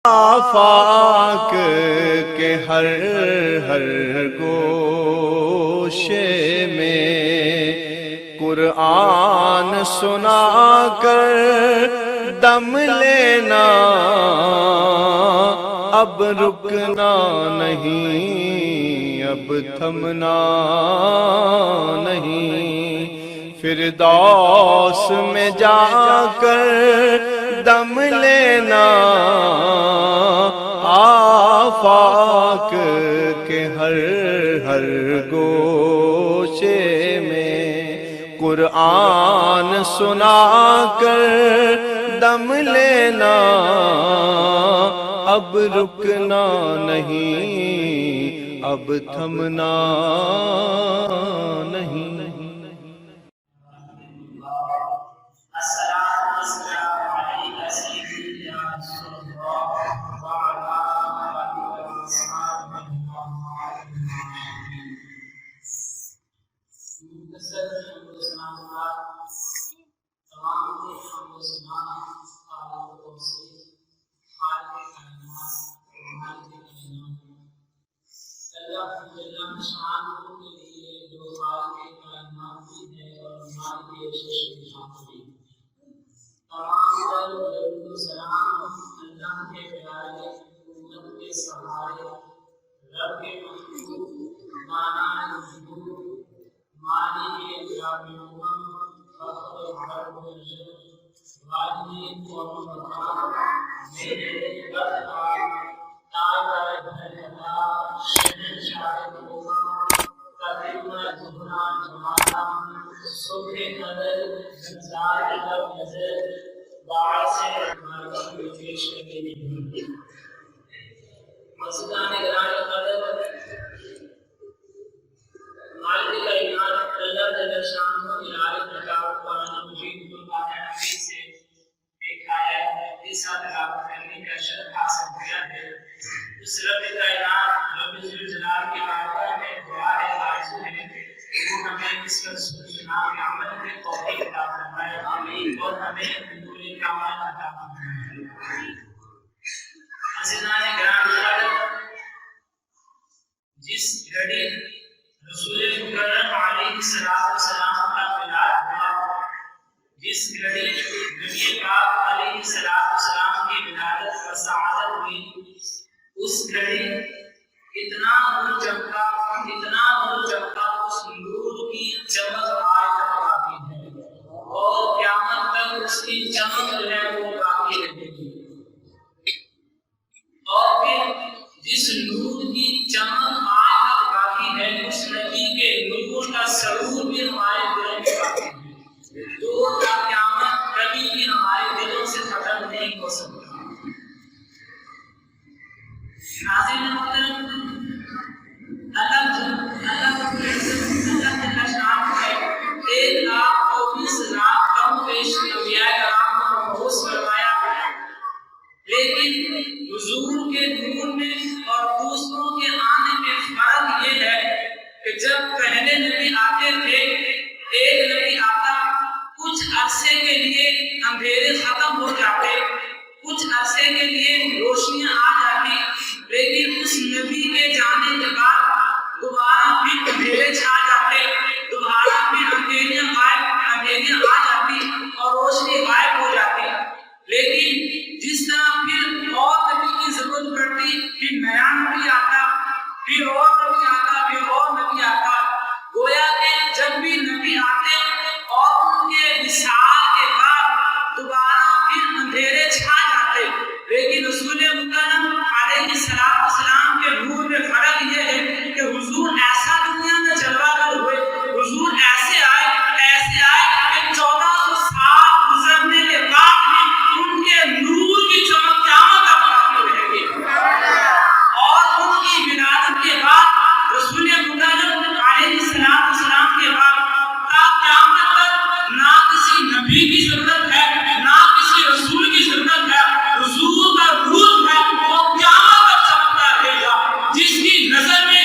آفاق کے ہر ہر گوشے میں قرآن سنا کر دم لینا، اب رکنا نہیں، اب تھمنا نہیں، فردوس میں جا کر دم لینا، آفاق کے ہر ہر گوشے میں قرآن سنا کر دم لینا، اب رکنا نہیں، اب تھمنا نہیں۔ جس گھڑی رسول مکرم علیہ السلام کا ولادت ہوا، جس گھڑی نبی پاک علیہ السلام کی ولادت و سعادت ہوئی، اس گھڑی اتنا نور چمکا اس نور کی چمک آج تک باقی ہے، اور قیامت تک اس کی چمک جو ہے وہ باقی رہے گی۔ اور پھر جس نور کی چمک آج تک باقی ہے، اس نبی کے نور کا سرور بھی ہمارے دلوں میں باقی ہے، تو قیامت کبھی بھی ہمارے دلوں سے ختم نہیں ہو سکتا۔ ناظرین محترم، اللہ کے شان ہے 1,24,000 کم پیش انبیاء کرام کو مبعوث فرمایا، لیکن حضور کے نور میں اور دوسروں کے آنے میں فرق یہ ہے کہ جب پہلے نبی آتے تھے، ایک نبی آتا، کچھ عرصے کے لیے اندھیرے ختم ہو جاتے، کچھ عرصے کے لیے روشنیاں آ جاتی، لیکن اس نبی کے جانے کے بعد دوبارہ پھر اندھیرے چھا جاتے، دوبارہ پھر اندھیریاں آ جاتی اور روشنی غائب ہو جاتی۔ لیکن جس طرح پھر اور نبی کی ضرورت پڑتی، پھر نیا نبی آتا، پھر اور نبی آتا، پھر اور نبی آتا، گویا کہ جب بھی نبی آتے اور ان کے وصال کے بعد دوبارہ پھر اندھیرے چھا جاتے، لیکن رسول مکرم علیہ السلام کے نور میں فرق یہ ہے کہ حضور ایسا دنیا میں جلوہ گر ہوئے، حضور ایسے آئے کہ 1400 سال گزرنے کے بعد بھی ان کے نور کی چمک قیامت تک باقی رہے گی، اور ان کی ولادت کے بعد رسول مکرم علیہ السلام کے بعد تا قیامت تک نہ کسی نبی کی ضرورت ہے، نہ کسی رسول کی ضرورت ہے، حضور کا نور ہے وہ قیامت تک چمکتا رہے گا۔ جس کی نظر میں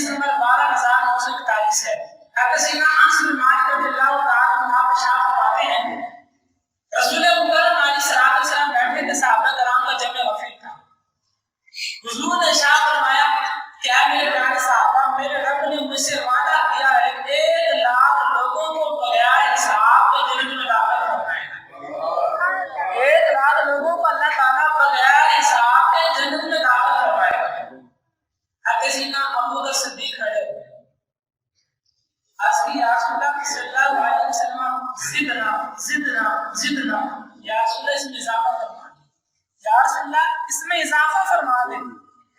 حدیث نمبر 12941 ہے. حضرت سیدنا انس بن مالک رضی اللہ تعالی عنہ ارشاد فرماتے ہیں رسول مکرم علیہ الصلوۃ والسلام بیٹھے تھے، صحابہ کرام کا جمع غفیر تھا. حضور نے ارشاد فرمایا کہ اے میرے پیارے صحابہ، میرے رب نے مجھ سے وعدہ کیا ہے 1,00,000 لوگوں کو بغیر حساب کے جنت میں داخل کرائے گا. 1,00,000 لوگوں کو اللہ تعالیٰ بغیر حساب کے جنت میں داخل کروائے گا. حضرت سیدنا ابوبکر صدیق کھڑے ہوئے، عرض کی یا رسول اللہ صلی اللہ علیہ وسلم زدنا زدنا زدنا، یا رسول اللہ اس میں اضافہ فرما دیں، یا رسول اللہ اس میں اضافہ فرما دیں.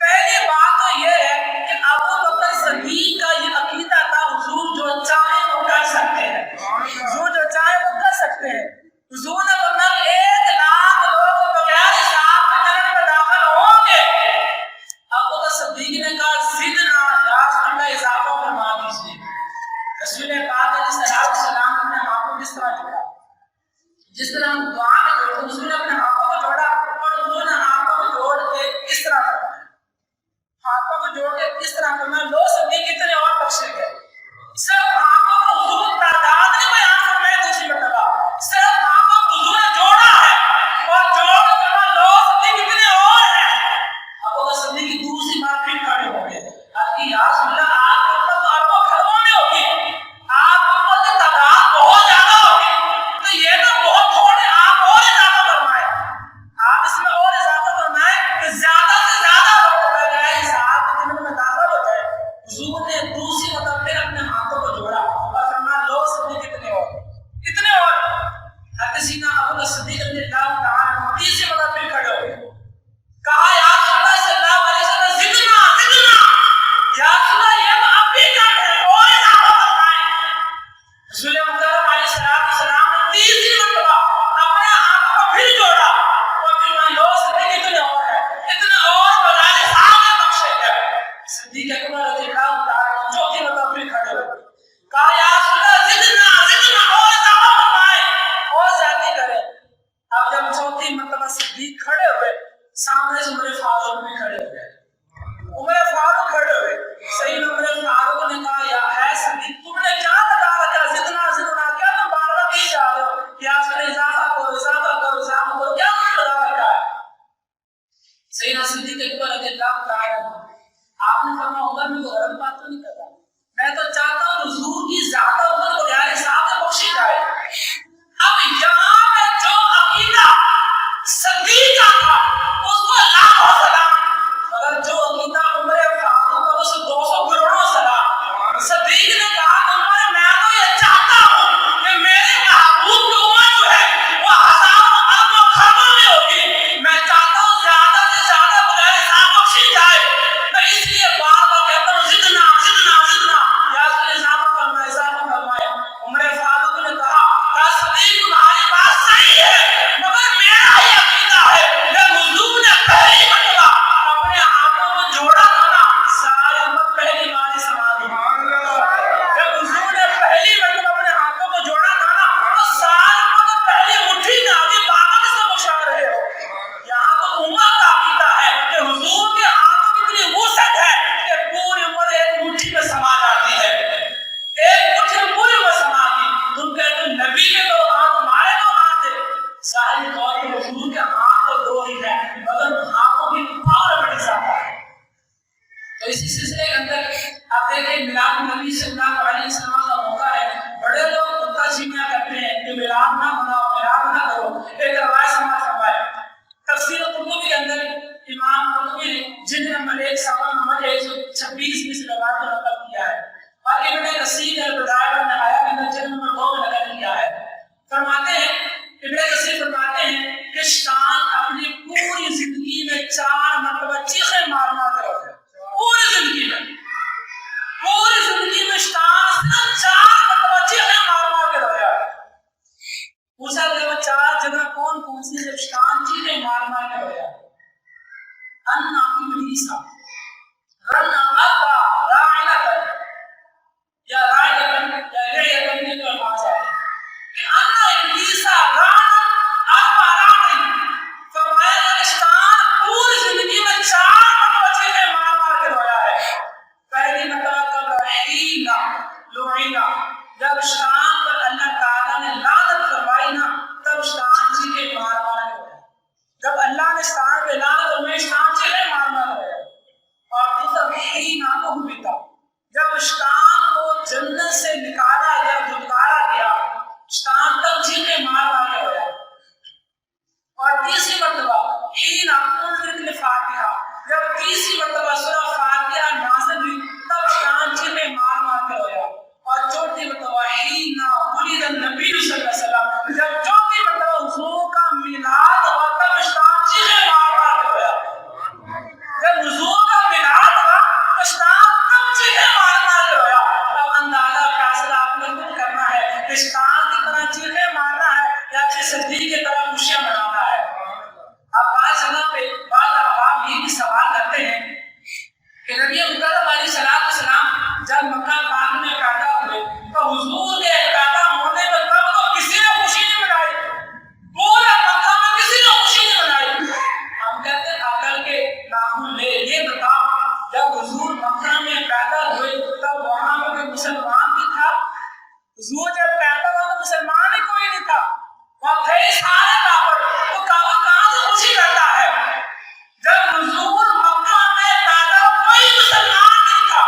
پہلی بات تو یہ ہے کہ ابوبکر صدیق کا یہ عقیدہ تھا حضور جو چاہیں وہ کر سکتے ہیں، حضور جو چاہیں وہ کر سکتے ہیں. حضور نے فرمایا 1,00,000 لوگ بغیر حساب کے جنت میں داخل ہوں گے. ابوبکر صدیق نے کہا زدنا، یا رسول اللہ اضافہ فرما دیجیے. رسول پاک علیہ الصلوۃ والسلام اپنے ہاتھوں کو اس طرح جوڑا، جس طرح ہم دعا میں جوڑتے ہیں، حضور نے اپنے ہاتھوں کو جوڑا اور حضور نے ہاتھوں کو جوڑ کے اس طرح فرمایا، ہاتھوں کو جوڑ کے اس طرح فرمایا لو صدیق کتنے اور بخشے گئے. صرف ہاتھوں کو حضور تعداد نہیں بیان فرمایا دوسری مرتبہ، صرف ہاتھوں کو حضور نے جوڑا ہے اور جوڑ کے فرمایا لو صدیق کتنے اور ہیں. اب وہ صدیق کی دوسری بار پھر کھڑے ہو گئے، کہ یا رسول اللہ آپ کے اوپر تو اربوں خربوں میں ہوگی، آپ کے اوپر کی تعداد بہت زیادہ ہوگی، تو یہ تو بہت تھوڑے، آپ اور اضافہ فرمائیں، آپ اس میں اور اضافہ فرمائیں کہ زیادہ سے زیادہ لوگ بغیر حساب کے جنت میں داخل ہو جائے. حضور نے دوسری مرتبہ پھر اپنے ہاتھوں کو جوڑا اور فرمایا لو صدیق کتنے اور، کتنے اور. حضرت سیدنا ابوبکر صدیق رضی اللہ تعالی عنہ تیسری مرتبہ پھر کھڑے ہوئے، کہا یا رسول اللہ صلی اللہ علیہ وسلم زدنا زدنا، یا رسول اللہ یہ تو اب بھی کم ہے اور اضافہ فرمائیں. رسول مکرم علیہ الصلوۃ والسلام نے تیسری مرتبہ اپنے ہاتھوں کو پھر جوڑا اور پھر میں لو صدیق اتنے اور ہے، اتنے اور بغیر حساب کے بخشے گئے. صدیق اکبر رضی اللہ تعالی عنہ چوتھی مرتبہ پھر کھڑے ہوئے، کہا یا رسول اللہ زدنا زدنا اور اضافہ فرمائیں اور زیادتی کریں. اب جب چوتھی مرتبہ صدیق کھڑے ہوئے، سامنے سے عمر فاروق بھی کھڑے ہوئے. عمر فاروق کھڑے ہوئے، سیدنا عمر فاروق نے کہا یا ہے صدیق تم نے کیا لگا رکھا زدنا زدنا، کیا تم بار بار کی جا رہے ہو، یا اس میں اضافہ کرو اضافہ کرو اضافہ کرو، کیا تم نے لگا رکھا ہے. سیدنا صدیق اکبر رضی اللہ تعالی عنہ آپ نے فرمایا عمر میں کوئی غلط بات تو نہیں کر رہا، میں تو چاہتا ہوں حضور کی ذات عمر کو بغیر حساب سے بخشی جائے. اب یہاں پہ جو عقیدہ صدیق کا تھا اس کو لاکھوں سلام، مگر جو عقیدہ عمر فاروق کا اس کو 200 کروڑوں سلام. صدیق نے کہا عمر میں تو یہ چاہتا ہوں کہ میرے محبوب کی عمر جو ہے وہ ہزاروں اربوں خربوں میں ہوگی، میں چاہتا ہوں زیادہ سے زیادہ بغیر حساب بخشی جائے. میں اس لیے بار بار کہتا ہوں زدنا زدنا زدنا، یا اس نے اضافہ فرمایا اضافہ فرمایا. عمر فاروق نے کہا صدیق تمہاری بات صحیح ہے، مگر میرا یہ عقیدہ ہے کہ حضور نے پہلی مرتبہ اپنے ہاتھوں کو جوڑا تھا نا، ساری امت پہلی بار ہی سما دی. جب حضور نے پہلی مرتبہ اپنے ہاتھوں کو جوڑا تھا نا تو ساری امت پہلی مٹھی میں آ گئی، باقی کس کو بخشا رہے ہو. یہاں تو امت کا عقیدہ ہے کہ حضور کے ہاتھوں کی اتنی وسعت ہے کہ پوری امت ایک مٹھی میں سما جاتی ہے، ایک مٹھی میں پوری امت سما گئی. تم کہتے ہو نبی کے دو ہاتھ ہمارے دو ہاتھ ہیں، ظاہر طور پر حضور کے ہاتھ تو دو ہی ہیں مگر ہاتھوں کی پاور بڑی زیادہ ہے. تو اسی سلسلے کے اندر آپ دیکھیں میلاد النبی صلی اللہ علیہ وسلم کا موقع ہے، بڑے لوگ خطہ سینیاں کرتے ہیں کہ میلاد نہ مناؤ میلاد نہ کرو. ایک روایت سماعت فرمائے تفسیر قرطبی کے اندر امام قرطبی نے جلد نمبر 1 صفحہ نمبر 126 میں اس روایت کو نقل کیا ہے، اور ابن کثیر البدایہ والنہایہ کے اندر جلد نمبر 2 میں نقل کیا ہے. فرماتے ہیں ابن کثیر فرماتے ہیں کہ شان اپنی پوری زندگی میں 4 مرتبہ چیخیں مار مار کر اٹھے، پوری زندگی میں شان صرف 4 مرتبہ چیخیں مار مار کر رویا. پوچھا کہ وہ 4 جگہ کون کون سی جب شان چیخیں مار مار کر رویا؟ ان کی مجلسہ رن ابا راعلہ یا رائلہ یا ریعہ کے الفاظ آتے ہیں کہ ان مجلسہ رن ابا راعلہ. فرمایا کہ شان پوری زندگی میں 4 مرتبہ چیخیں مار مار کر رویا ہے. پہلی مرتبہ مسلمان بھی تھا. حضور جب پیدا ہوا تو مسلمان ہی کوئی نہیں تھا, وہاں تھے سارے کافر. تو کافر کہاں سے خوشی کرتا ہے؟ جب حضور مکہ میں پیدا کوئی مسلمان نہیں تھا.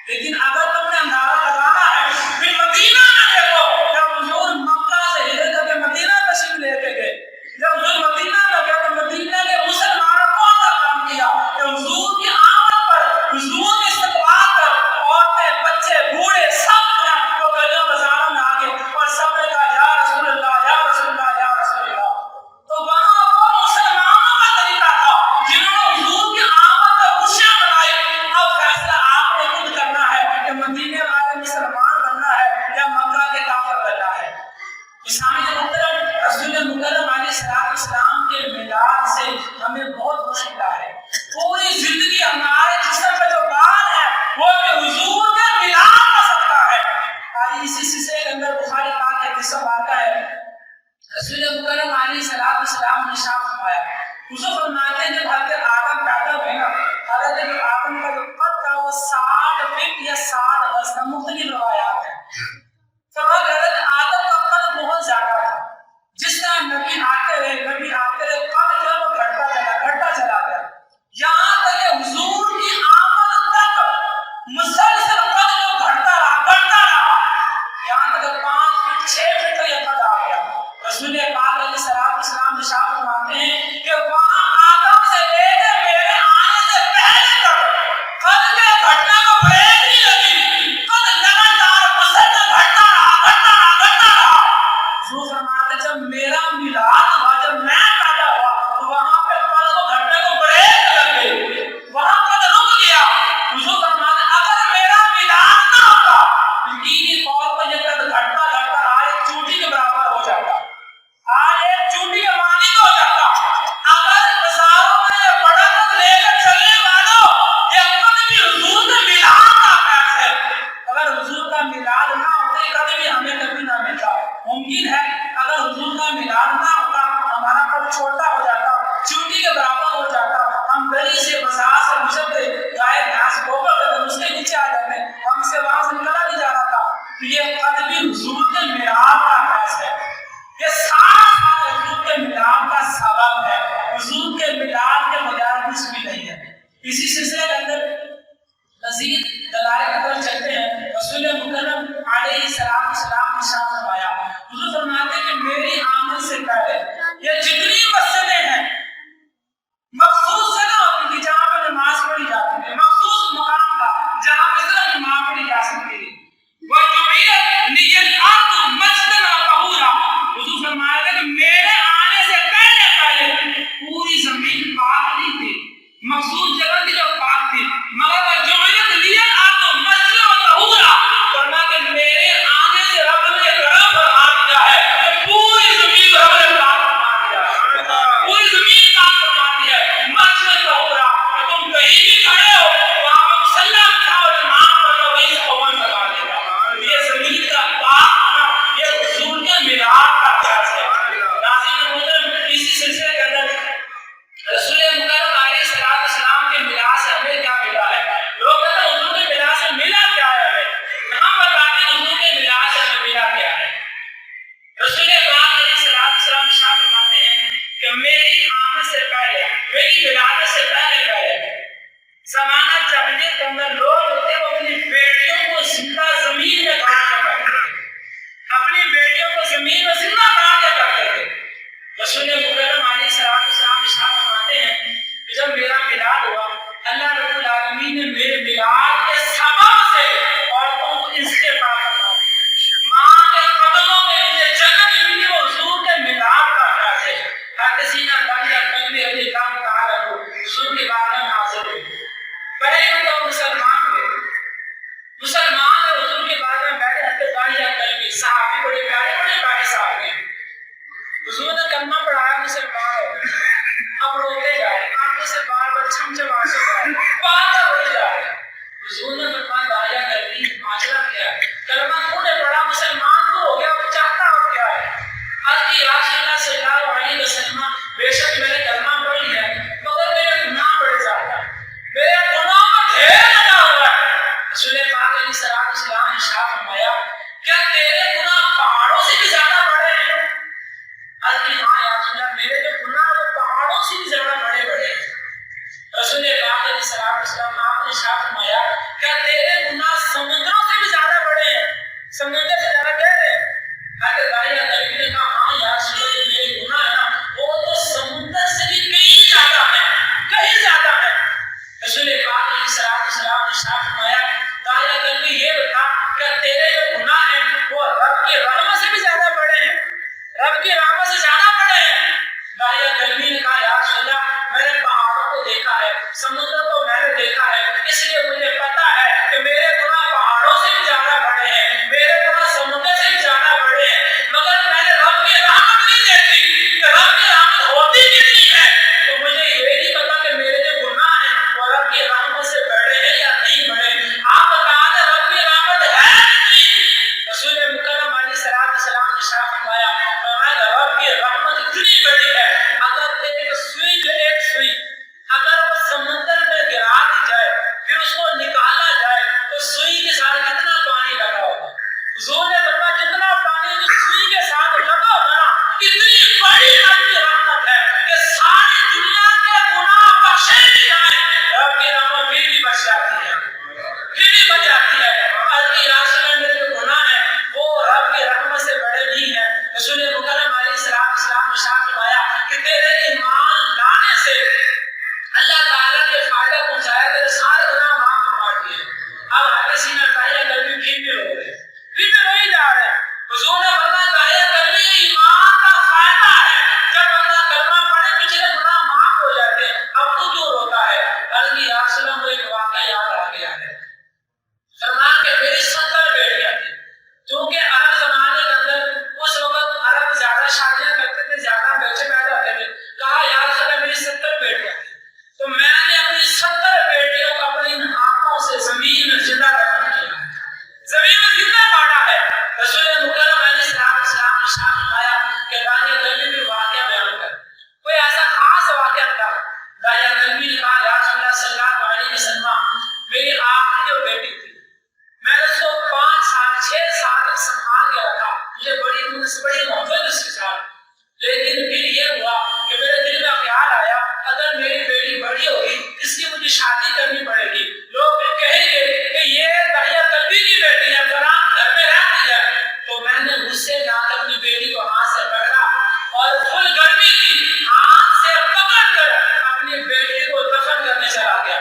لیکن اگر تم نے اندازہ لگانا ہے پھر مدینہ میں دیکھو, جب حضور مکہ سے ہجرت کر کے مدینہ تشریف لے کے گئے, جب حضور مدینہ میں گئے تو مدینہ کے مسلمانوں کو کام کیا کہ حضور کی آمد پر, حضور کے استقبال پر عورتیں, بچے, بوڑھے سب وہ گلیوں بازاروں میں آ گئے اور سب نے کہا یا رسول اللہ, یا رسول اللہ, یا رسول اللہ. تو وہاں وہ مسلمانوں کا طریقہ تھا جنہوں نے حضور کی آمد پر خوشیاں منائی. اب فیصلہ آپ نے خود کرنا ہے کہ مدینے والے مسلمان بننا ہے یا مکہ کے کافر بننا ہے. اسلامی محترم, رسول مکرم علیہ السلام کے میلاد سے ہمیں بہت خوش ملا ہے. پوری زندگی ہمارے جسم میں جو بال ہے وہ کہ حضور کے میلاد کا صدقہ ہے. آج اسی سلسلے کے اندر بخاری پاک کا قصہ واقع ہے. رسول مکرم علیہ السلام نے شام فرمایا, حضور فرماتے ہیں جب حضرت آدم پیدا ہوئے نا, حضرت آدم کا جو قد تھا وہ 60 فٹ یا 60 گز تھا, مختلف روایات ہیں. فرمایا حضرت آدم کا قد بہت زیادہ تھا. جس طرح نبی آتے رہے قد جو ہے وہ گھٹتا چلا گیا, یہاں تک کہ حضور کی آمد تک مسلسل قد جو گھٹتا رہا, یہاں تک 5 فٹ 6 فٹ کا یہ قد آ گیا. رسول پاک علیہ السلام ارشاد فرماتے ہیں کہ وہاں آدم سے لے کے میرے آنے سے پہلے تک قد کے گھٹنے کو بریک نہیں لگی, قد لگاتار مسلسل گھٹتا رہا. حضور فرماتے جب میرا میلاد ہوا, جب میں پیدا ہوا تو وہاں پہ قد کو گھٹنے کو بریک لگ گئی, وہاں قد رک گیا. حضور فرماتے اگر میرا میلاد نہ ہوتا یقینی طور پر یہ قد گھٹتا آج ایک چوٹی کے برابر ہو جاتا, آج ایک چوٹی کے مانند ہو جاتا. اگر بازاروں میں بڑا قد لے کر چلنے والوں یہ قد بھی حضور کے میلاد کا فیض ہے. اگر حضور کا میلاد نہ ہوتا یہ قد بھی ہمیں کبھی نہ ملتا. ممکن ہے اگر حضور کا میلاد نہ ہوتا ہمارا قد چھوٹا ہو جاتا, چوٹی کے برابر ہو جاتا, ہم گلی سے بازار سے گزرتے گائے بھینس گوبر کرتے اس کے نیچے آ جاتے, ہم سے وہاں سے نکلا نہیں جا رہا تھا. تو یہ قد بھی حضور کے میلاد کا فیض ہے. یہ سارا حضور کے میلاد کا سبب ہے. حضور کے میلاد کے بغیر کچھ بھی نہیں ہے. اسی سلسلے کے اندر مزید دلائل کی طرف چلتے ہیں. رسول مکرم علیہ السلام نے شان فرمایا, حضور فرماتے ہیں کہ میری آمد سے پہلے یہ جتنی مسجدیں ہیں مخصوص جگہ ہوتی تھی جہاں پر نماز پڑھی جاتی ہے, مخصوص مقام کا جہاں پر صرف نماز پڑھی جا سکتی ہے. وَجُعِلَتْ لِيَ الْأَرْضُ مَسْجِدًا وَطَهُورًا. حضور فرمایا کہ میرے آنے سے پہلے پوری زمین پاک نہیں تھی, مخصوص جگہ تھی جو پاک تھی, مگر وَجُعِلَتْ لِيَ الْأَرْضُ مَسْجِدًا وَطَهُورًا. فرمایا کہ میرے آنے سے رب نے کرم فرما دیا ہے علیہ السلام نے ارشاد فرمایا کیا تیرے گناہ پہاڑوں سے بھی زیادہ بڑے ہیں؟ عرض کی ہاں یا رسول اللہ میرے جو گناہ وہ پہاڑوں سے بھی زیادہ بڑے بڑے ہیں۔ رسول پاک علیہ السلام آپ نے ارشاد فرمایا کیا تیرے گناہ سمندروں سے بھی زیادہ بڑے ہیں؟ سمندر سے زیادہ گہرے ہیں؟ حضرت داعیہ کلبی نے کہا ہاں یا رسول اللہ جو میرے گناہ ہے نا وہ تو سمندر سے بھی کہیں زیادہ ہے، کہیں زیادہ ہے۔ رسول پاک علیہ السلام نے ارشاد فرمایا داعیہ کلبی یہ بتا کہ تیرے جو گناہ ہیں وہ رب کی رحمت سے بھی زیادہ بڑے ہیں، رب کی رحمت سے زیادہ بڑے ہیں؟ داعیہ کلبی نے کہا یا رسول اللہ میں نے پہاڑوں کو دیکھا ہے، سمندر کو میں نے دیکھا ہے، اس لیے مجھے پتا ہے کہ میرے گناہ پہاڑوں سے بھی زیادہ بڑے ہیں، میرے گناہ سمندر سے بھی زیادہ بڑے ہیں، مگر میں نے رب کی رحمت نہیں دیکھی کہ رب کی رحمت ہوتی کتنی ہے، تو مجھے یہ نہیں پتا کہ میرے جو گناہ ہیں وہ رب کی رحمت سے بڑے ہیں یا نہیں بڑے۔ آپ بتا دیں رب کی رحمت ہے کتنی؟ رسول مکرم علیہ السلام نے ارشاد فرمایا رب کی رحمت اتنی بڑی ہے اگر ایک سوئی اگر وہ سمندر میں گرا دی جائے پھر اس کو نکالا جائے تو سوئی کے ساتھ کتنا پانی لگا ہوگا؟ حضور نے فرمایا جتنا پانی جو سوئی کے ساتھ لگا ہوگا نا اتنی بڑی رب کی رحمت ہے کہ ساری دنیا کے گناہ بخشے بھی جائیں رب کی رحمت پھر بھی بچ جاتی ہے، پھر بھی بچ جاتی ہے۔ اللہ راستے میں میرے جو گناہ ہیں وہ رب کی رحمت سے بڑے نہیں ہیں۔ رسول مکرم علیہ السلام نے ارشاد فرمایا کہ تیرے ایمان لانے سے اللہ تعالیٰ نے فائدہ پہنچایا، تیرے سارے گناہ معاف فرما دیے۔ اب حدیث میں داعیہ کلبی پھر بھی رو رہے ہیں، پھر بھی روئی جا رہے ہیں۔ حضور نے فرمایا داعیہ کلبی ایمان کا فائدہ ہے، جب اللہ کلمہ پڑھے پچھلے گناہ معاف ہو جاتے ہیں، اب تو کیوں روتا ہے؟ عرض کی یا رسول اللہ مجھے ایک واقعہ یاد آ گیا ہے۔ فرمایا کہ میری 70 بیٹیاں تھیں، کیونکہ عرب زمانے کے اندر اس وقت عرب زیادہ شادیاں کرتے تھے، زیادہ بچے پیدا ہوتے تھے۔ کہا یا رسول اللہ میری 70 بیٹیاں تھیں، تو میں نے اپنی 70 بیٹیوں کو اپنی آنکھوں سے زمین میں زندہ دفن کیا، زمین میں زندہ گاڑا ہے۔ رسول مکرم علیہ السلام نے ارشاد فرمایا کہ داعیہ کلبی بھی واقعہ بیان کر، کوئی ایسا خاص واقعہ تھا؟ داعیہ کلبی نے کہا یا رسول اللہ صلی اللہ علیہ وسلم میری آخری جو بیٹی تھی میں نے اس کو 5 سال 6 سال تک سنبھال کے رکھا، مجھے بڑی محبت اس کے ساتھ، لیکن پھر یہ ہوا کہ میرے دل میں خیال آیا اگر میری بیٹی بڑی ہوگی اس کی مجھے شادی کرنی پڑے گی، لوگ کہیں گے کہ یہ داعیہ کلبی کی بیٹی ہے فلاں گھر میں رہتی ہے۔ تو میں نے غصے میں آ کر اپنی بیٹی کو ہاتھ سے پکڑا اور فل گرمی تھی، ہاتھ سے پکڑ کر اپنی بیٹی کو دفن کرنے چلا گیا۔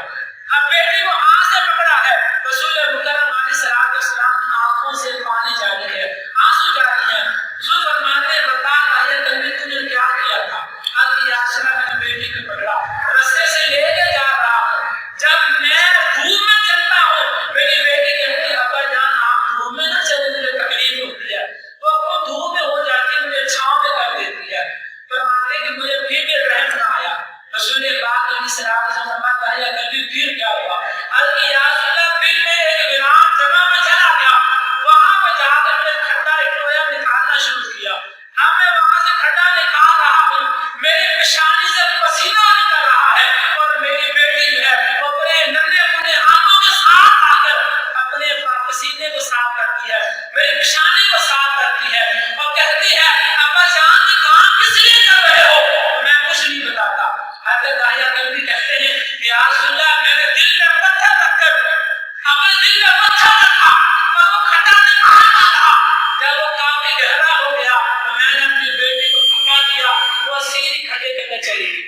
اب بیٹی کو ہاتھ سے پکڑا ہے، رسول مکرم علیہ السلام کی آنکھوں سے پانی جاری ہے، آنسو جاری ہے۔ حضور فرماتے ہیں بتا داعیہ کلبی تو نے کیا کیا تھا؟ اب یا رسول اللہ میں نے بیٹی کو پکڑا، رستے سے لے کے جا رہا ہوں، جب میں دھوپ میں چلتا ہوں میری بیٹی کہتی ہے ابا جان آپ دھوپ میں نہ چلے مجھے تکلیف ہوتی ہے، تو اب وہ دھوپ میں ہو جاتی ہے مجھے چھاؤں میں کر دیتی ہے۔ فرماتے ہیں کہ مجھے پھر بھی رحم نہ آیا۔ رسول پاک علیہ السلام نے فرمایا داعیہ کلبی پھر کیا ہوا؟ عرض کی یا رسول اللہ پھر میں ایک ویران جگہ میں چلا گیا، وہاں پہ جا کر میں نے کھڈا ایک نکالنا شروع کیا۔ اب میں وہاں سے کھڈا نکال رہا ہوں، میری پیشانی سے پسینہ نکل رہا ہے اور میری بیٹی جو ہے وہ اپنے ننھے اپنے ہاتھوں کے ساتھ آ کر اپنے پسینے کو صاف کرتی ہے، میری پیشانی کو صاف کرتی ہے اور کہتی ہے ابا جان یہ کام کس لیے کر رہے ہو؟ میں کچھ نہیں بتاتا۔ حضرت داعیہ کلبی کہتے ہیں یا رسول اللہ میں نے دل میں پتھر رکھ کر اپنے دل میں پتھر رکھا اور وہ کھڈا نکالتا رہا، جب وہ کافی گہرا ہو گیا تو میں نے اپنی بیٹی کو دھکا دیا، وہ سیدھی کھڈے کے اندر چلی گئی،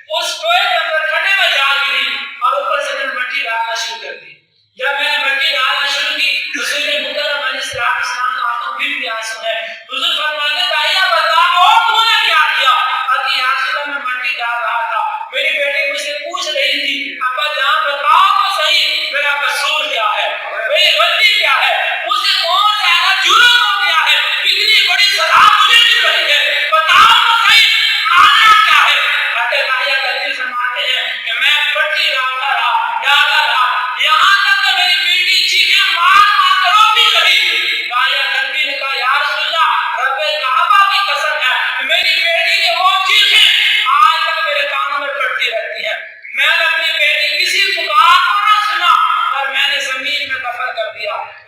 اس ٹوئے کے اندر کھڈے میں جا گری اور اوپر سے میں مٹی ڈالنا شروع کر دی۔ جب میں نے مٹی ڈالنا شروع کی رسول مکرم علیہ السلام کی آنکھوں پھر بھی آنسو ہے۔ حضور فرماتے داعیہ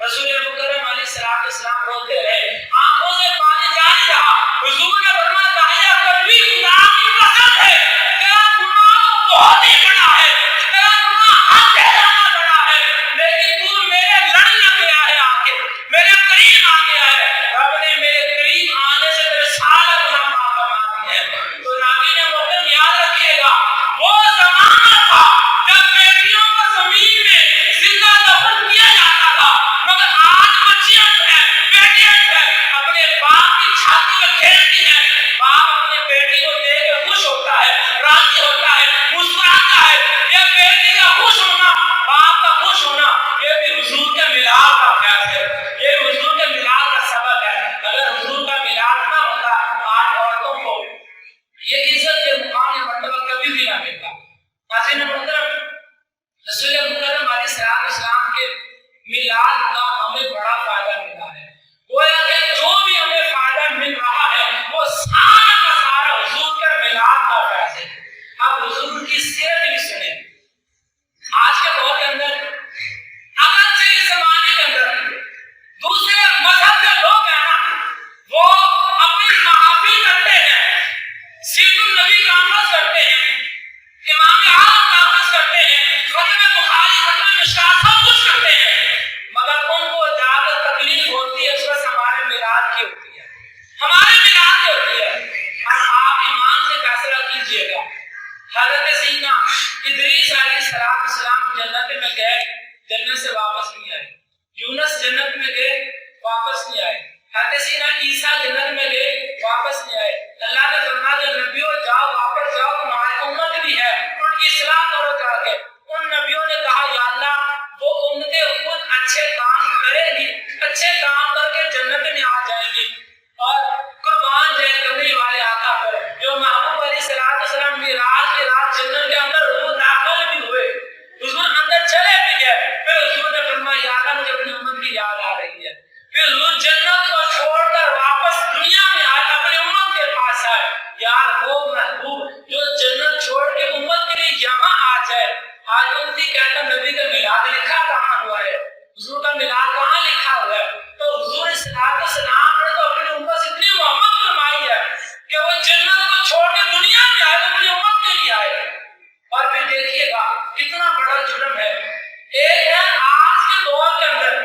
رسول مکرم علیہ الصلوۃ والسلام روتے رہے، آنکھوں سے پانی جاری رہا۔ حضور نے فرمایا داعیہ قلبی خدا کی قسم ہے، تیرا گناہ بہت ہی بڑا ہے، تیرا گناہ حد سے زیادہ بڑا ہے، لیکن تو میرے لڑ لگ گیا ہے، آ کے میرے قریب آ گیا ہے، رب نے میرے قریب آنے سے تیرے سارے گناہ معاف فرما دیے ہیں۔ تو نبی نے محترم یاد رکھیے گا، وہ زمانہ تھا جب بیٹیوں کو زمین میں زندہ دفن کیا جاتا تھا، مگر آج بچیاں جو ہیں، بیٹیاں جو ہیں، اپنے باپ کی چھاتی پہ کھیلتی ہیں، باپ اپنے بیٹی کو دیکھ کے خوش ہوتا ہے، راضی ہوتا ہے، مسکراتا ہے۔ یہ بیٹی کا خوش ہونا، باپ کا خوش ہونا، یہ بھی حضور کے میلاد کا فیض ہے، یہ حضور کے میلاد کا سبب ہے۔ اگر حضور کا میلاد نہ ہوتا، آج عورتوں کو یہ عزت کے مقام یا مرتبہ کبھی بھی نہ ملتا۔ ناظرین محترم، رسول مکرم علیہ الصلوۃ والسلام کے میلاد کا ہمیں بڑا فائدہ ملا ہے۔ گویا کہ جو بھی ہمیں فائدہ مل رہا ہے وہ سارا کا سارا حضور کے میلاد کا فیض ہے۔ اب حضور کی سیرت بھی سنیں۔ آج کے دور کے اندر اگرچہ اس زمانے کے اندر دوسرے مذہب کے لوگ ہیں نا، وہ اپنی محافل کرتے ہیں، سیرت النبی کانفرنس کرتے ہیں، امام اعظم کانفرنس کرتے ہیں، ختم بخاری، ختم مشکوٰۃ سب کچھ کرتے ہیں، مگر ان کو جا کر تکلیف ہوتی ہے اس وقت ہمارے میلاد کی ہوتی ہے، ہمارے میلاد کی ہوتی ہے۔ اب آپ ایمان سے فیصلہ کیجئے گا، حضرت سیدنا ادریس علیہ السلام جنت میں گئے، جنت سے واپس نہیں آئے۔ یونس جنت میں گئے، واپس نہیں آئے۔ حضرت سیدنا عیسیٰ جنت میں گئے، واپس نہیں آئے۔ اللہ نے فرمایا نبیوں جاؤ، واپس جاؤ، تمہاری امت بھی ہے، ان کی اصلاح کرو جا کے۔ ان نبیوں نے کہا یا اللہ وہ امتیں خود اچھے کام کریں گی، اچھے کام کر کے جنت میں آ جائیں گی، اور قربان جائے کرنے والے آقا پر جو محبوب علیہ السلام معراج کی رات جنت کے اندر حضور داخل بھی ہوئے، حضور اندر چلے بھی گئے، پھر حضور نے فرمایا یا اللہ مجھے اپنی امت کی یاد آ رہی ہے۔ پھر حضور جنت کو چھوڑ کر واپس دنیا میں آئے، اپنی امت کے پاس آئے۔ یار وہ محبوب جو جنت چھوڑ کے امت کے لیے یہاں آ جائے، آج ان کی کہتا نبی کا میلاد لکھا کہاں ہوا ہے، حضور کا میلاد کہاں لکھا ہوا ہے؟ تو حضور السلام نے تو اپنی امت سے اتنی محبت فرمائی ہے کہ وہ جنت کو چھوڑ کے دنیا میں آئے، اپنی امت کے لیے آئے۔ اور پھر دیکھیے گا کتنا بڑا جرم ہے۔ ایک ہے آج کے دور کے اندر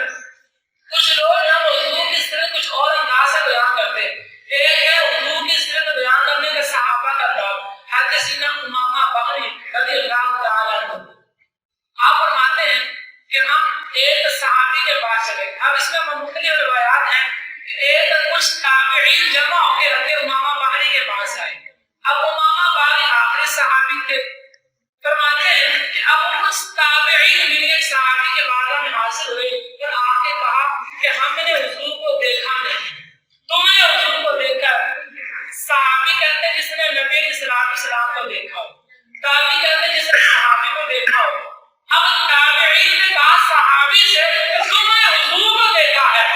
کچھ لوگ ہیں حضور کی سیرت کچھ اور انداز سے بیان کرتے ہیں، ایک ہے حضور کی سیرت بیان کرنے کے صحابہ کا انداز۔ حضرت سیدنا امامہ بغری رضی اللہ تعالیٰ عنہ آپ فرماتے ہیں کہ ہم ایک صحابی کے پاس چلے، اب اس میں مختلف روایات ہیں، ایک کچھ تابعین جمع ہو کے حضرت امامہ بغری کے پاس آئے۔ اب امامہ بغری آخری صحابی تھے، فرماتے ہیں کہ اب کچھ تابعین بھی ایک صحابی کے بارے میں حاصل ہوئے اور آ کے کہا کہ ہم نے حضور کو دیکھا نہیں، تم نے حضور کو دیکھا۔ صحابی کہتے ہیں جس نے نبی علیہ السلام کو دیکھا ہو، تابعی کہتے ہیں جس نے صحابی کو دیکھا ہو۔ اب تابعین نے کہا صحابی سے کہ تم نے حضور کو دیکھا ہے،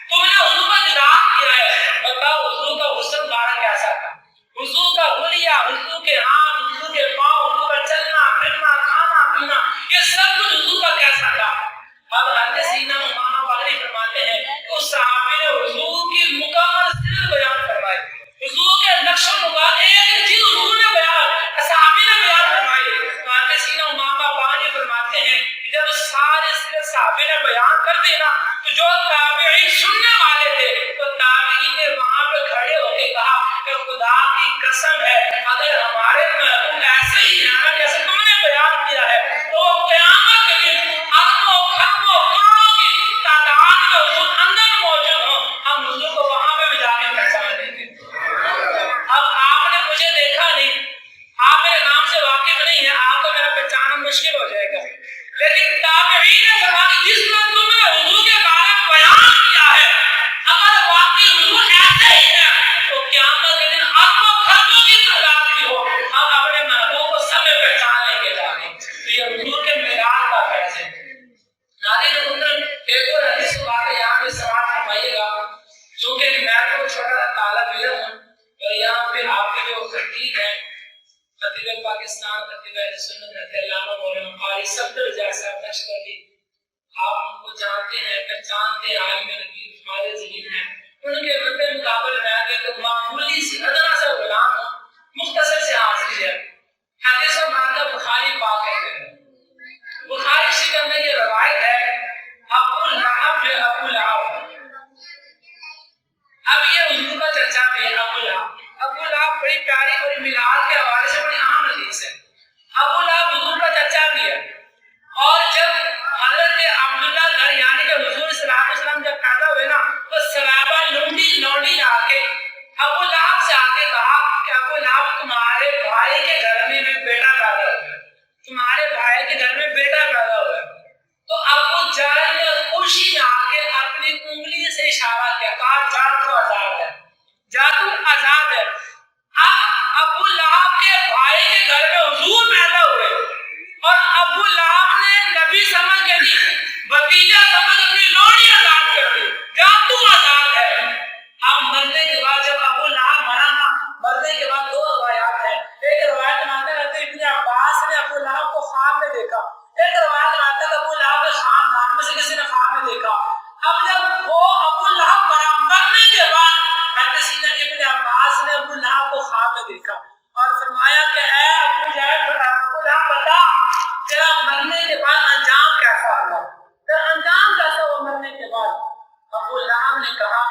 تم نے حضور کا دیدار کیا ہے، بتاؤ حضور کا حسن بارہ کیسا تھا، حضور کا حلیہ، حضور کے ہاتھ، حضور کے پاؤں، حضور کا چلنا پھرنا، کھانا پینا، یہ سب کچھ حضور کا کیسا تھا۔ اب حضرت سیدنا امامہ بغری فرماتے ہیں کہ اس صحابی نے حضور کی مکمل سیرت بیان کروائی، حضور کے نقش و نگار ایک چیز حضور نے بیان صحابی نے بیان فرمائی۔ حضرت سیدنا امامہ بغری فرماتے ہیں کہ جب سارے سیرت صحابی نے بیان کر دی نا، تو جو تابعین سننے والے تھے تو تابعین نے وہاں پہ کھڑے ہو کے کہا کہ خدا کی قسم ہے اگر ہمارے محبوب ایسے ہی ہیں نا جیسے تم نے بیان کیا ہے تو قیامت کے دن اربوں کھربوں کروڑوں کی تعداد میں حضور اندر موجود ہوں، ہم حضور کو وہاں پہ بھی جا کے پہچان لیں گے۔ اب آپ نے مجھے دیکھا نہیں، آپ میرے نام سے واقف نہیں ہیں، آپ کو میرا پہچاننا مشکل ہو جائے گا، لیکن تابعین نے کہا کہ جس نے تم نے حضور کے بارے میں بیان کیا ہے اگر واقعی حضور ایسے ہی ہے تو قیامت کے دن اربوں کھربوں کی تعداد بھی ہو، ہم اپنے محبوب کو سب میں پہچان لیں گے جا کے۔ تو یہ حضور کے میلاد کا فیض ہے۔ ناظرین محترم، ایک اور حدیث کو آگے یہاں پہ سماعت فرمائیے گا، چونکہ میں تو چھوٹا سا طالب علم ہوں اور یہاں پہ آپ کے جو خطیب ہیں، خطیب پاکستان، خطیب اہل سنت علامہ مولانا قاری صفدر جیسا نقشبندی، آپ ان کو جانتے ہیں، پہچان مانتے عالم نبی ہمارے ذہن میں، ان کے مد مقابل میں آ کے تو معمولی سی ادنا سا غلام ہوں، مختصر سے حاضری ہے۔ حدیث و مانتا بخاری پاک ہے، بخاری شریف میں یہ روایت ہے، ابو لہب جو ابو لہب، اب یہ حضور کا چچا بھی ہے ابو لہب۔ ابو لہب بڑی پیاری اور میلاد کے حوالے سے بڑی اہم حدیث ہے۔ ابو لہب حضور کا چچا بھی ہے، اور جب حضرت عبداللہ گھر یعنی کہ حضور صلی اللہ علیہ وسلم جب پیدا ہوئے نا تو صحابہ لونڈی آ کے ابو لہب سے آ کے کہا کہ ابو لہب تمہارے بھائی کے گھر میں بیٹا پیدا ہوا ہے، تمہارے بھائی کے گھر میں بیٹا پیدا ہوا ہے۔ تو ابو جہل نے خوشی میں آ کے اپنی انگلی سے اشارہ کیا، کہا جا تو آزاد ہے، جا تو آزاد ہے۔ اب ابو لہب کے بھائی کے گھر میں حضور پیدا ہوئے اور ابو لہب نے نبی سمجھ کے نہیں بھتیجا سمجھ اپنی لوڑی آزاد کر دی، جا تو آزاد ہے۔ اب مرنے کے بعد جب ابو لہب مرا نا، مرنے کے بعد دو روایات ہیں، ایک روایت میں آتا ہے ابن عباس نے ابو لہب کو خواب میں دیکھا، ایک روایت میں آتا ہے ابو لہب کے خاندان میں سے کسی نے خواب میں دیکھا۔ اب جب وہ ابو لہب مرا، مرنے کے بعد حدیث ابن عباس نے ابو لہب کو خواب میں دیکھا اور فرمایا کہ اے ابو جہل، ابو لہب بتا تیرا مرنے کے بعد انجام کیسا ہوا، تیرا انجام کیسا ہوا مرنے کے بعد؟ ابو لہب نے کہا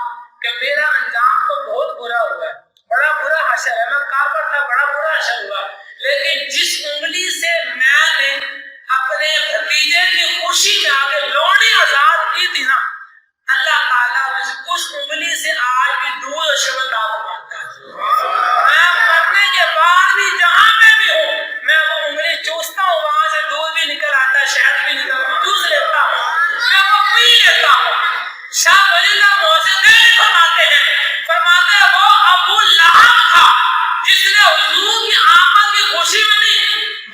کہ میرا انجام تو بہت برا ہوا ہے، بڑا برا حشر ہے، میں کافر تھا، بڑا برا حشر ہوا، لیکن جس انگلی سے میں نے اپنے بھتیجے کی خوشی میں آ کے لوڑی آزاد کی تھی نا، اللہ تعالیٰ اس انگلی سے آج بھی دودھ اور شبل دعوت مانتا ہے۔ میں مرنے کے بعد بھی جہاں میں بھی ہوں، میں وہ انگلی چوستا ہوں، وہاں سے دودھ بھی نکل آتا ہے، شہد بھی نکل آتا ہے، چوس لیتا ہوں، میں وہ پی لیتا ہوں۔ شاہ ولی اللہ محسن فرماتے ہیں وہ ابو لہب تھا جس نے حضور کی آمد کی خوشی میں نہیں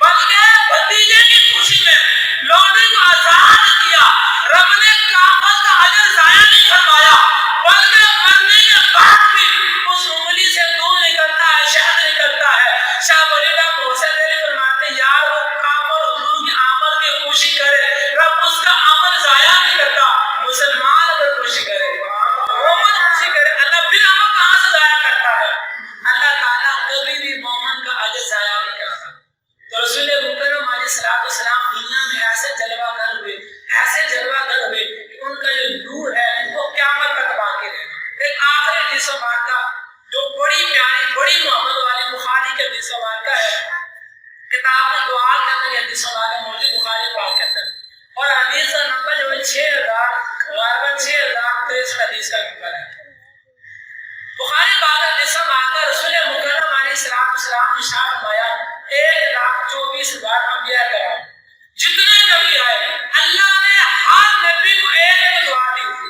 بلکہ بھتیجے کی خوشی میں لوڈی کو آزاد کیا۔ رب نے کعبہ کا اجر ضائع نہیں فرمایا، بلکہ مرنے کے بعد بھی اس انگلی سے دودھ نکلتا ہے، شہد نکلتا ہے۔ شاہ ولی اللہ محسن فرماتے ہیں یار وہ کافر حضور کی آمد کی خوشی کرے، رب اس کا عمل ضائع نہیں کرتا۔ مسلمان اگر خوشی کرے، مومن خوشی کرے، اللہ پھر عمل کہاں سے ضائع کرتا ہے؟ اللہ تعالیٰ کبھی بھی مومن کا اجر ضائع نہیں کرتا۔ تو رسول مکرم علیہ السلام دنیا میں ایسے جلوہ گر ہوئے، ایسے جلوہ گر ہوئے کہ ان کا جو نور ہے وہ قیامت تک باقی رہے۔ ایک آخری حدیث و واقعہ جو بڑی پیاری، بڑی محبت والی بخاری کے حدیث و واقعہ ہے، کتاب میں دعا کے اندر یہ حدیث و واقعہ موجود بخاری پاک کے اندر، اور حدیث کا نمبر جو ہے 6063 حدیث کا نمبر ہے۔ بخاری پاک حدیث و واقعہ رسول مکرم علیہ السلام نے ارشاد فرمایا 1,24,000 انبیاء کرام جتنے نبی آئے، اللہ نے ہر نبی کو ایک دعا دی تھی،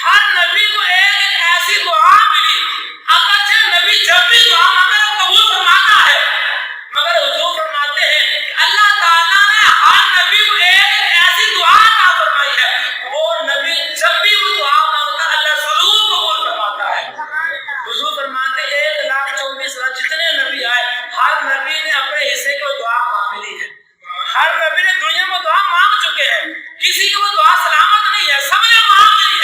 ہر نبی کو ایک ایسی دعا ملی، اگرچہ نبی جب بھی دعا مانگے وہ قبول فرماتا ہے، مگر حضور فرماتے ہیں کہ اللہ تعالیٰ نے ہر نبی کو ایک ایسی دعا عطا فرمائی ہے، وہ نبی جب بھی وہ دعا مانگتا اللہ ضرور قبول فرماتا ہے۔ حضور فرماتے ہیں 1,24,000 جتنے نبی آئے، ہر نبی نے اپنے حصے کو دعا مانگ لی ہے، ہر نبی نے دنیا میں دعا مانگ چکے ہیں، کسی کی وہ دعا سلامت نہیں ہے، سب نے مانگ لی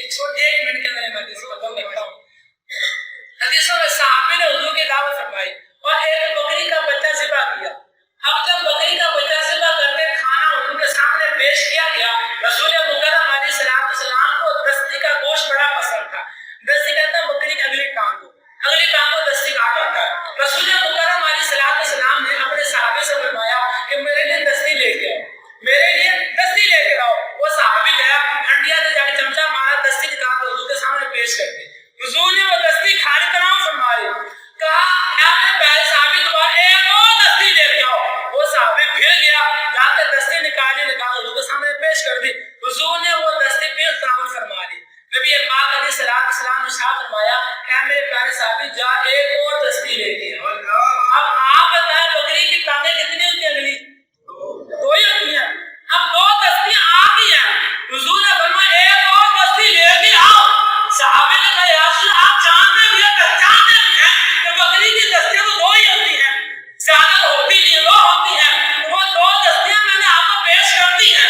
ایک منٹ کے اندر میں حدیث ختم کرتا ہوں. حدیثوں میں صحابی نے حضور کی دعوت فرمائی اور ایک بکری کا بچہ ذبح کیا. اب جب بکری کا بچہ ذبح کر کے کھانا حضور کے سامنے پیش کیا گیا, رسول مکرم علیہ السلام کو دستی کا گوشت بڑا پسند تھا. دستی کہتا ہے بکری کی اگلی ٹانگ کو دستی کہا جاتا ہے. رسول مکرم علیہ السلام نے اپنے صحابے سے فرمایا کہ میرے لیے دستی لے کے آؤ, میرے لیے دستی لے کے آؤ. وہ صحابی گیا, ہنڈیا سے جا کے چمچا مارا, دستی نکال کر حضور کے سامنے پیش کر دی. حضور نے وہ دستی کھانے کا نام فرمائی, کہا اے پہلے صحابی دوبارہ ایک اور دستی لے کے آؤ. وہ صحابی پھر گیا, جا کے دستی نکال حضور کے سامنے پیش کر دی. حضور نے وہ دستی پھر شامل فرما دی. نبی پاک علیہ السلام نے ارشاد فرمایا کہ میرے پیارے صحابی جا ایک اور دستی لے کے آؤ. اب آپ بتائیں بکری کی ٹانگیں کتنی ہوتی ہیں؟ اگلی دو ہی ہوتی ہیں. اب دو دستی آ گئی ہیں. حضور نے فرمایا ایک اور دستی لے کے آؤ. صحابی نے کہا یا رسول اللہ آپ جانتے بھی ہیں پہچانتے بھی ہیں کہ بکری کی دستیاں تو دو ہی ہوتی ہیں, زیادہ ہوتی نہیں, دو ہوتی ہیں. وہ دو دستیاں میں نے آپ کو پیش کر دی ہیں.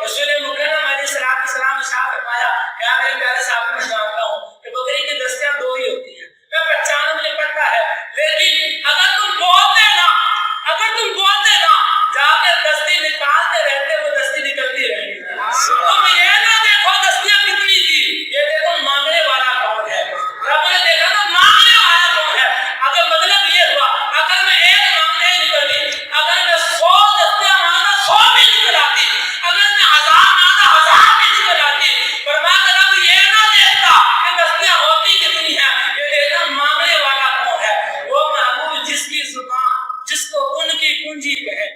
رسول مکرم علیہ السلام نے فرمایا کیا میرے پیارے صاحب میں جانتا ہوں کہ بکری کی دستیاں دو ہی ہوتی ہیں, میں پہچان مجھے پتا ہے, لیکن اگر تم بولتے نا جا کے دستی نکالتے رہتے وہ دستی نکلتی رہے گی. تم یہ نہ دیکھو دستیاں کتنی تھی, یہ دیکھو مانگنے والا کون ہے. رب نے دیکھا تو مانگنے والا کون ہے. اگر مطلب یہ ہوا اگر میں ایک مانگنے نکلی, اگر میں 100 دستیاں مانگا 100 بھی نکل آتی, اگر میں 1000 مانگا 1000 بھی نکل آتی. فرمایا کہ رب یہ نہ دیکھتا کہ دستیاں ہوتی کتنی ہیں, یہ دیکھتا مانگنے والا کون ہے. وہ محبوب جس کی زبان جس کو ان کی کنجی کہے,